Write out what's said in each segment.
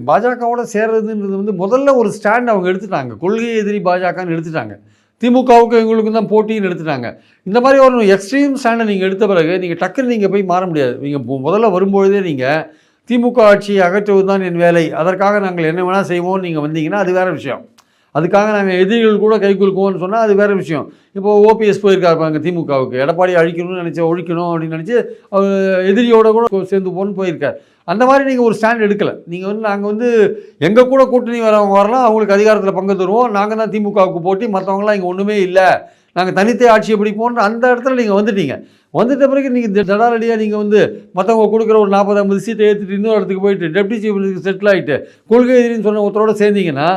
பாஜகவோட சேர்றதுன்றது வந்து முதல்ல ஒரு ஸ்டாண்ட் அவங்க எடுத்துட்டாங்க. கொள்கை எதிரி பாஜகன்னு எடுத்துட்டாங்க. திமுகவுக்கு எங்களுக்கும் தான் போட்டின்னு எடுத்துட்டாங்க. இந்த மாதிரி ஒரு எக்ஸ்ட்ரீம் ஸ்டாண்டை நீங்கள் எடுத்த பிறகு நீங்கள் டக்குன்னு நீங்கள் போய் மாற முடியாது. நீங்கள் முதல்ல வரும்பொழுதே நீங்கள் திமுக ஆட்சியை அகற்றுவது தான் என் வேலை, அதற்காக நாங்கள் என்ன வேணால் செய்வோம்னு நீங்கள் வந்தீங்கன்னா அது வேறு விஷயம். அதுக்காக நாங்கள் எதிரிகள் கூட கை குலுக்குவோம்னு சொன்னால் அது வேறு விஷயம். இப்போது ஓபிஎஸ் போயிருக்காரு பாருங்க திமுகவுக்கு, எடப்பாடி அழிக்கணும்னு நினச்சி ஒழிக்கணும் அப்படின்னு நினச்சி அவர் எதிரியோட கூட சேர்ந்து போகணும்னு போயிருக்கார். அந்த மாதிரி நீங்கள் ஒரு ஸ்டாண்ட் எடுக்கலை. நீங்கள் வந்து நாங்கள் வந்து எங்கள் கூட கூட்டணி வரவங்க வரலாம், அவங்களுக்கு அதிகாரத்தில் பங்கு தருவோம், நாங்கள் தான் திமுகவுக்கு போட்டி, மற்றவங்களாம் இங்கே ஒன்றுமே இல்லை, நாங்கள் தனித்தே ஆட்சியை பிடிப்போன்ற அந்த இடத்துல நீங்கள் வந்துட்டீங்க. வந்துட்ட பிறகு நீங்கள் தடாலடியாக நீங்கள் வந்து மற்றவங்க கொடுக்குற ஒரு 40-50 சீட்டை ஏற்றுட்டு இன்னொரு இடத்துக்கு போயிட்டு டெப்டி சீஃப் மினிஸ்டருக்கு செட்டில் ஆகிட்டு கொள்கை எதிரின்னு சொன்ன ஒருத்தரோடு சேர்ந்தீங்கன்னா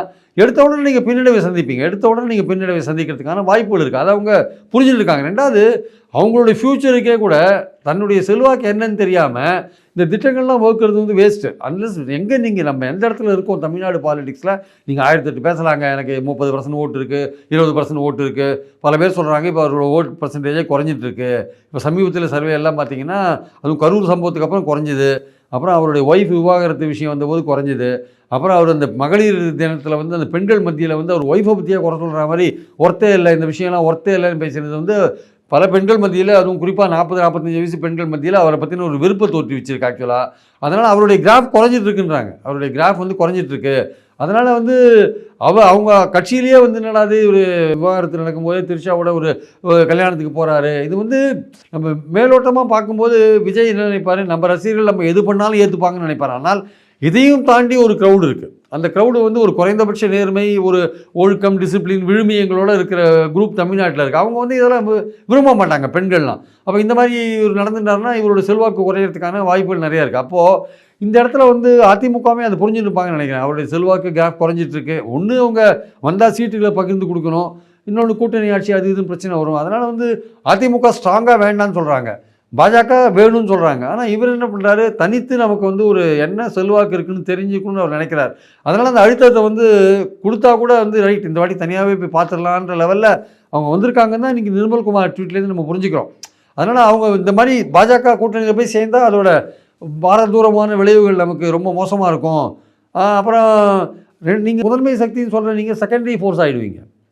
எடுத்த உடனே நீங்கள் பின்னடைவை சந்திப்பீங்க. எடுத்த உடனே நீங்கள் பின்னடைவை சந்திக்கிறதுக்கான வாய்ப்புகள் இருக்குது. அதை அவங்க புரிஞ்சுருக்காங்க. ரெண்டாவது, அவங்களுடைய ஃப்யூச்சருக்கே கூட தன்னுடைய செல்வாக்கு என்னன்னு தெரியாமல் இந்த திட்டங்கள்லாம் வகுக்கிறது வந்து வேஸ்ட்டு. அன்லஸ் எங்கே நீங்கள் நம்ம எந்த இடத்துல இருக்கோம் தமிழ்நாடு பாலிடிக்ஸில், நீங்கள் 1008 பேசலாங்க, எனக்கு 30% ஓட்டு இருக்குது, 20% ஓட்டு இருக்குது, பல பேர் சொல்கிறாங்க இப்போ அவரோட ஓட்டு பர்சன்டேஜே குறைஞ்சிட்ருக்கு. இப்போ சமீபத்தில் சர்வே எல்லாம் பார்த்தீங்கன்னா அதுவும் கரூர் சம்பவத்துக்கு அப்புறம் குறைஞ்சிது. அப்புறம் அவருடைய ஒய்ஃப் விவாகரத்து விஷயம் வந்தபோது குறைஞ்சிது. அப்புறம் அவர் அந்த மகளிர் தினத்தில் வந்து அந்த பெண்கள் மத்தியில் வந்து அவர் ஒய்ஃபை பற்றியே குறை சொல்கிற மாதிரி ஒர்த்தே இல்லை, இந்த விஷயம்லாம் ஒர்த்தே இல்லைன்னு பேசுகிறது வந்து பல பெண்கள் மத்தியில், அதுவும் குறிப்பாக 40-45 வயசு பெண்கள் மத்தியில் அவரை பற்றின ஒரு விருப்பத்தை தோற்றி வச்சிருக்கு ஆக்சுவலாக. அதனால் அவருடைய கிராஃப் குறைஞ்சிட்டு இருக்குன்றாங்க. அவருடைய கிராஃப் வந்து குறைஞ்சிட்ருக்கு. அதனால் வந்து அவங்க கட்சியிலேயே வந்து என்னடாது ஒரு விவாகரத்து நடக்கும்போது திரிஷாவோட ஒரு கல்யாணத்துக்கு போகிறாரு. இது வந்து நம்ம மேலோட்டமாக பார்க்கும்போது விஜய் என்ன நினைப்பார், நம்ம ரசிகர்கள் நம்ம எது பண்ணாலும் ஏற்றுப்பாங்கன்னு நினைப்பார். ஆனால் இதையும் தாண்டி ஒரு க்ரௌடு இருக்குது. அந்த க்ரௌடு வந்து ஒரு குறைந்தபட்ச நேர்மை, ஒரு ஒழுக்கம், டிசிப்ளின், விழுமியங்களோடு இருக்கிற குரூப் தமிழ்நாட்டில் இருக்குது. அவங்க வந்து இதெல்லாம் விரும்ப மாட்டாங்க பெண்கள்லாம். அப்போ இந்த மாதிரி இவர் நடந்துட்டாருன்னா இவரோட செல்வாக்கு குறையிறதுக்கான வாய்ப்புகள் நிறையா இருக்குது. அப்போது இந்த இடத்துல வந்து அதிமுகவே அதை புரிஞ்சுருப்பாங்கன்னு நினைக்கிறேன். அவருடைய செல்வாக்கு கேப் குறைஞ்சிட்ருக்கு. ஒன்று அவங்க வந்தால் சீட்டுகளை பகிர்ந்து கொடுக்கணும், இன்னொன்று கூட்டணி ஆட்சி அது இதுன்னு பிரச்சனை வரும். அதனால் வந்து அதிமுக ஸ்ட்ராங்காக வேண்டான்னு சொல்கிறாங்க, பாஜக வேணும்னு சொல்கிறாங்க. ஆனால் இவர் என்ன பண்ணுறாரு, தனித்து நமக்கு வந்து ஒரு என்ன செல்வாக்கு இருக்குன்னு தெரிஞ்சுக்கணும்னு அவர் நினைக்கிறார். அதனால் அந்த அழுத்தத்தை வந்து கொடுத்தா கூட வந்து ரைட் இந்த வாட்டி தனியாகவே போய் பார்த்துடலான்ற லெவலில் அவங்க வந்திருக்காங்கன்னா இன்றைக்கி நிர்மல்குமார் ட்வீட்லேருந்து நம்ம புரிஞ்சுக்கிறோம். அதனால் அவங்க இந்த மாதிரி பாஜக கூட்டணியில் போய் சேர்ந்தால் அதோட பாரதூரமான விளைவுகள் நமக்கு ரொம்ப மோசமாக இருக்கும். அப்புறம் நீங்கள் முதன்மை சக்தின்னு சொல்கிற நீங்கள் செகண்டரி ஃபோர்ஸ் ஆகிடுவீங்க.